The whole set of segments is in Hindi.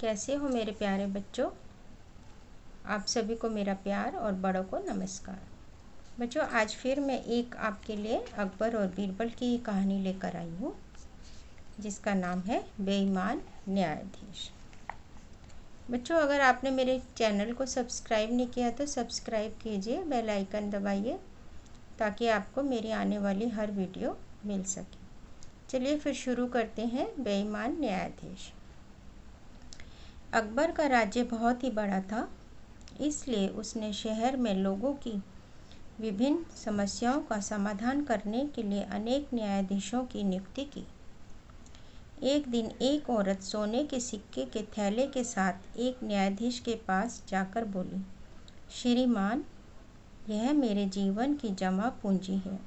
कैसे हो मेरे प्यारे बच्चों। आप सभी को मेरा प्यार और बड़ों को नमस्कार। बच्चों, आज फिर मैं एक आपके लिए अकबर और बीरबल की कहानी लेकर आई हूँ, जिसका नाम है बेईमान न्यायाधीश। बच्चों, अगर आपने मेरे चैनल को सब्सक्राइब नहीं किया तो सब्सक्राइब कीजिए, बेल आइकन दबाइए ताकि आपको मेरी आने वाली हर वीडियो मिल सके। चलिए फिर शुरू करते हैं बेईमान न्यायाधीश। अकबर का राज्य बहुत ही बड़ा था, इसलिए उसने शहर में लोगों की विभिन्न समस्याओं का समाधान करने के लिए अनेक न्यायाधीशों की नियुक्ति की। एक दिन एक औरत सोने के सिक्के के थैले के साथ एक न्यायाधीश के पास जाकर बोली, श्रीमान, यह मेरे जीवन की जमा पूंजी है।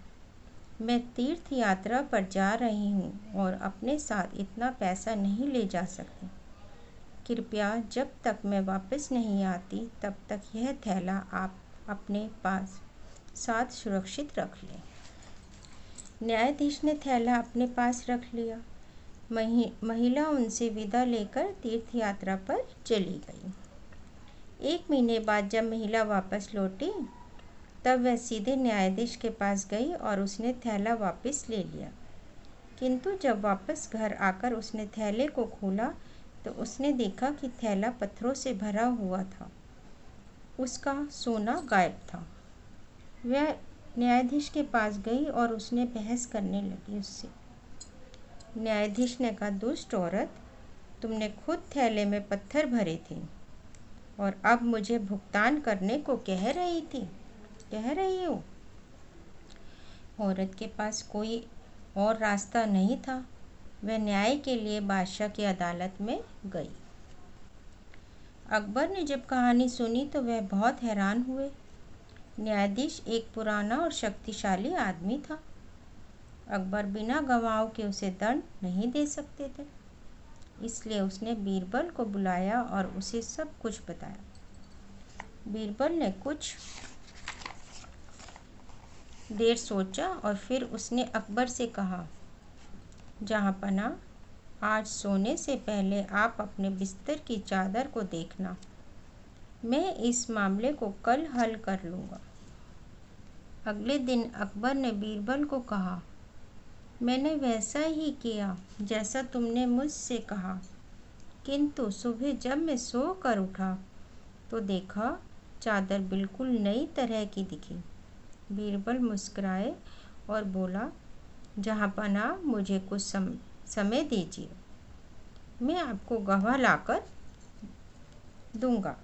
मैं तीर्थ यात्रा पर जा रही हूँ और अपने साथ इतना पैसा नहीं ले जा सकती। कृपया जब तक मैं वापस नहीं आती तब तक यह थैला आप अपने पास साथ सुरक्षित रख लें। न्यायाधीश ने थैला अपने पास रख लिया। महिला उनसे विदा लेकर तीर्थ यात्रा पर चली गई। 1 महीने बाद जब महिला वापस लौटी तब वह सीधे न्यायाधीश के पास गई और उसने थैला वापस ले लिया। किंतु जब वापस घर आकर उसने थैले को खोला तो उसने देखा कि थैला पत्थरों से भरा हुआ था। उसका सोना गायब था। वह न्यायाधीश के पास गई और उसने बहस करने लगी उससे। न्यायाधीश ने कहा, दुष्ट औरत, तुमने खुद थैले में पत्थर भरे थे और अब मुझे भुगतान करने को कह रही हो। औरत के पास कोई और रास्ता नहीं था। वह न्याय के लिए बादशाह की अदालत में गई। अकबर ने जब कहानी सुनी तो वह बहुत हैरान हुए। न्यायाधीश एक पुराना और शक्तिशाली आदमी था। अकबर बिना गवाहों के उसे दंड नहीं दे सकते थे, इसलिए उसने बीरबल को बुलाया और उसे सब कुछ बताया। बीरबल ने कुछ देर सोचा और फिर उसने अकबर से कहा, जहाँपनाह, आज सोने से पहले आप अपने बिस्तर की चादर को देखना। मैं इस मामले को कल हल कर लूँगा। अगले दिन अकबर ने बीरबल को कहा, मैंने वैसा ही किया जैसा तुमने मुझसे कहा, किंतु सुबह जब मैं सो कर उठा तो देखा चादर बिल्कुल नई तरह की दिखी। बीरबल मुस्कुराए और बोला, जहाँपनाह, मुझे कुछ समय दीजिए, मैं आपको गवाह लाकर दूंगा।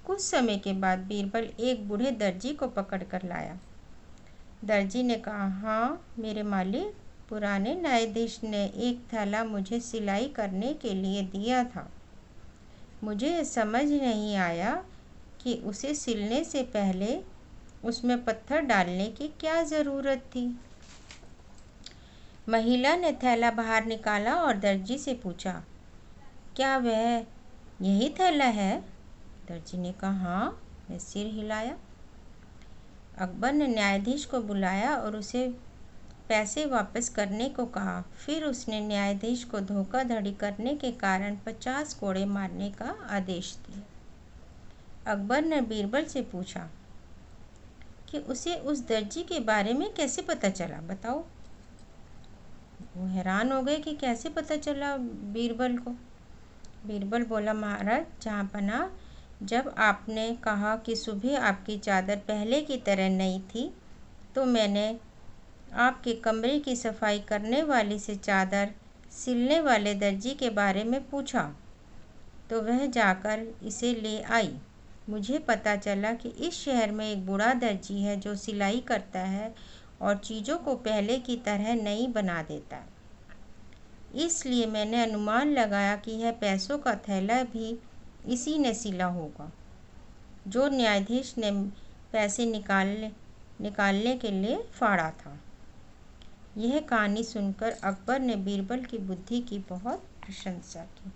कुछ समय के बाद बीरबल एक बूढ़े दर्जी को पकड़ कर लाया। दर्जी ने कहा, हाँ मेरे मालिक, पुराने न्यायाधीश ने एक थैला मुझे सिलाई करने के लिए दिया था। मुझे समझ नहीं आया कि उसे सिलने से पहले उसमें पत्थर डालने की क्या ज़रूरत थी। महिला ने थैला बाहर निकाला और दर्जी से पूछा, क्या वह यही थैला है? दर्जी ने कहा, हाँ। मैं सिर हिलाया। अकबर ने न्यायाधीश को बुलाया और उसे पैसे वापस करने को कहा। फिर उसने न्यायाधीश को धोखाधड़ी करने के कारण 50 कोड़े मारने का आदेश दिया। अकबर ने बीरबल से पूछा कि उसे उस दर्जी के बारे में कैसे पता चला, बताओ। वो हैरान हो गए कि कैसे पता चला बीरबल को। बीरबल बोला, महाराज, जहाँपनाह, जब आपने कहा कि सुबह आपकी चादर पहले की तरह नई थी तो मैंने आपके कमरे की सफाई करने वाली से चादर सिलने वाले दर्जी के बारे में पूछा तो वह जाकर इसे ले आई। मुझे पता चला कि इस शहर में एक बूढ़ा दर्जी है जो सिलाई करता है और चीज़ों को पहले की तरह नई बना देता है। इसलिए मैंने अनुमान लगाया कि यह पैसों का थैला भी इसी ने सिला होगा जो न्यायाधीश ने पैसे निकालने के लिए फाड़ा था। यह कहानी सुनकर अकबर ने बीरबल की बुद्धि की बहुत प्रशंसा की।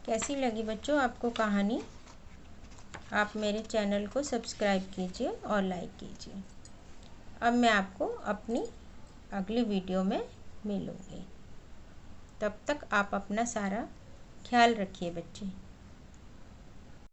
कैसी लगी बच्चों आपको कहानी? आप मेरे चैनल को सब्सक्राइब कीजिए और लाइक कीजिए। अब मैं आपको अपनी अगली वीडियो में मिलूँगी। तब तक आप अपना सारा ख्याल रखिए बच्चे।